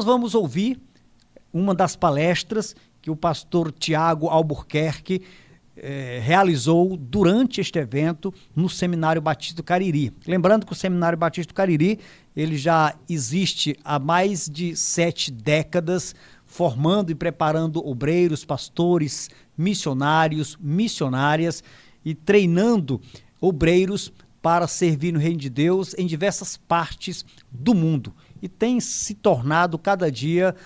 Nós vamos ouvir uma das palestras que o pastor Tiago Albuquerque realizou durante este evento no Seminário Batista do Cariri. Lembrando que o Seminário Batista do Cariri, ele já existe há mais de 7 décadas, formando e preparando obreiros, pastores, missionários, missionárias e treinando obreiros para servir no reino de Deus em diversas partes do mundo. E tem se tornado cada dia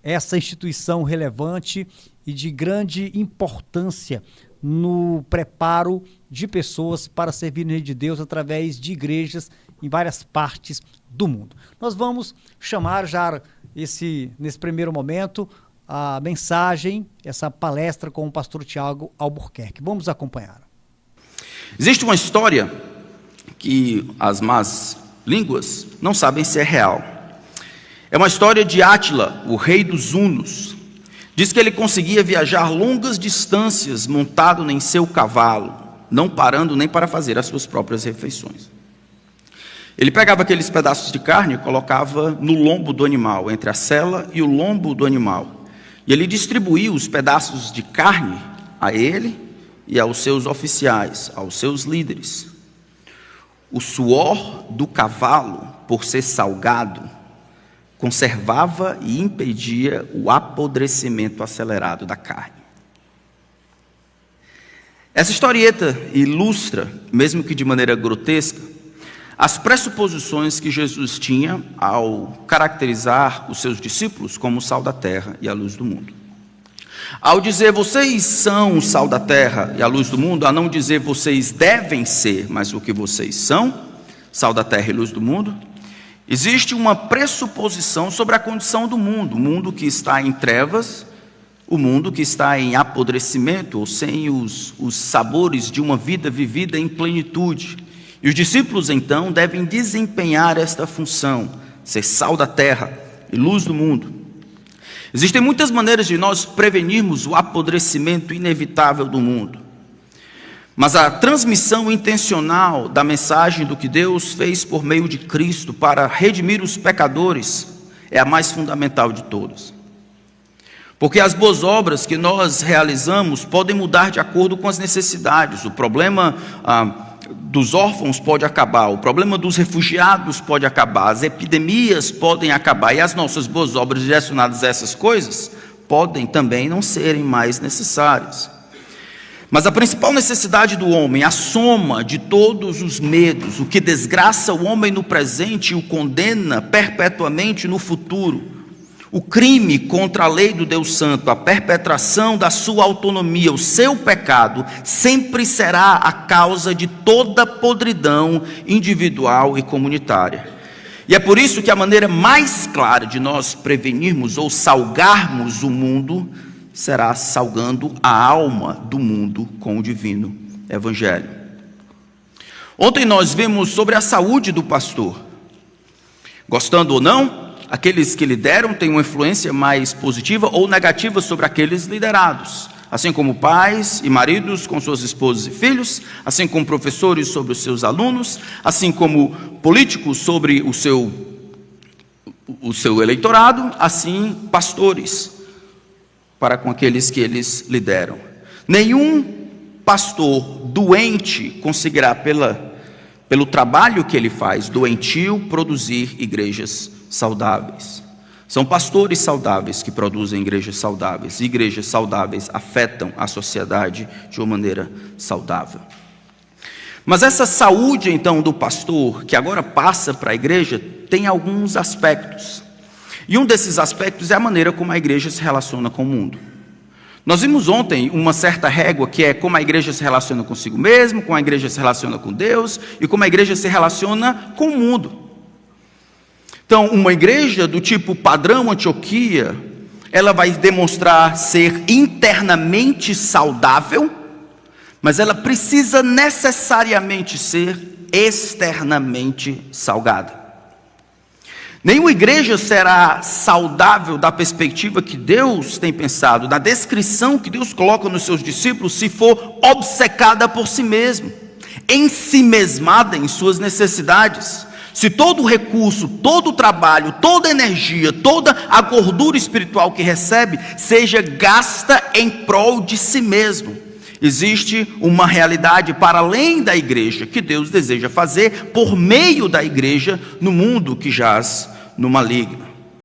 essa instituição relevante e de grande importância no preparo de pessoas para servir no reino de Deus através de igrejas em várias partes do mundo. Nós vamos chamar já nesse primeiro momento a mensagem, essa palestra com o pastor Tiago Albuquerque. Vamos acompanhar. Existe uma história que as más línguas não sabem se é real. É uma história de Átila, o rei dos hunos. Diz que ele conseguia viajar longas distâncias montado em seu cavalo, não parando nem para fazer as suas próprias refeições. Ele pegava aqueles pedaços de carne e colocava no lombo do animal, entre a sela e o lombo do animal. E ele distribuía os pedaços de carne a ele e aos seus oficiais, aos seus líderes. O suor do cavalo, por ser salgado, conservava e impedia o apodrecimento acelerado da carne. Essa historieta ilustra, mesmo que de maneira grotesca, as pressuposições que Jesus tinha ao caracterizar os seus discípulos como o sal da terra e a luz do mundo. Ao dizer vocês são o sal da terra e a luz do mundo, a não dizer vocês devem ser, mas o que vocês são, sal da terra e luz do mundo, existe uma pressuposição sobre a condição do mundo, o mundo que está em trevas, o mundo que está em apodrecimento, ou sem os sabores de uma vida vivida em plenitude. E os discípulos, então, devem desempenhar esta função, ser sal da terra e luz do mundo. Existem muitas maneiras de nós prevenirmos o apodrecimento inevitável do mundo. Mas a transmissão intencional da mensagem do que Deus fez por meio de Cristo para redimir os pecadores é a mais fundamental de todas. Porque as boas obras que nós realizamos podem mudar de acordo com as necessidades. O problema dos órfãos pode acabar, o problema dos refugiados pode acabar, as epidemias podem acabar, e as nossas boas obras direcionadas a essas coisas podem também não serem mais necessárias. Mas a principal necessidade do homem, a soma de todos os medos, o que desgraça o homem no presente e o condena perpetuamente no futuro, o crime contra a lei do Deus Santo, a perpetração da sua autonomia, o seu pecado, sempre será a causa de toda podridão individual e comunitária. E é por isso que a maneira mais clara de nós prevenirmos ou salgarmos o mundo será salgando a alma do mundo com o divino evangelho. Ontem nós vimos sobre a saúde do pastor. Gostando ou não, aqueles que lideram têm uma influência mais positiva ou negativa sobre aqueles liderados, assim como pais e maridos com suas esposas e filhos, assim como professores sobre os seus alunos, assim como políticos sobre o seu eleitorado, assim pastores para com aqueles que eles lideram. Nenhum pastor doente conseguirá, pelo trabalho que ele faz, doentio, produzir igrejas saudáveis. São pastores saudáveis que produzem igrejas saudáveis. Igrejas saudáveis afetam a sociedade de uma maneira saudável. Mas essa saúde, então, do pastor, que agora passa para a igreja, tem alguns aspectos. E um desses aspectos é a maneira como a igreja se relaciona com o mundo. Nós vimos ontem uma certa régua que é como a igreja se relaciona consigo mesmo, como a igreja se relaciona com Deus e como a igreja se relaciona com o mundo. Então, uma igreja do tipo padrão Antioquia, ela vai demonstrar ser internamente saudável, mas ela precisa necessariamente ser externamente salgada. Nenhuma igreja será saudável da perspectiva que Deus tem pensado, da descrição que Deus coloca nos seus discípulos, se for obcecada por si mesma, ensimesmada em suas necessidades, se todo o recurso, todo o trabalho, toda a energia, toda a gordura espiritual que recebe, seja gasta em prol de si mesmo. Existe uma realidade para além da igreja, que Deus deseja fazer por meio da igreja no mundo que jaz no maligno.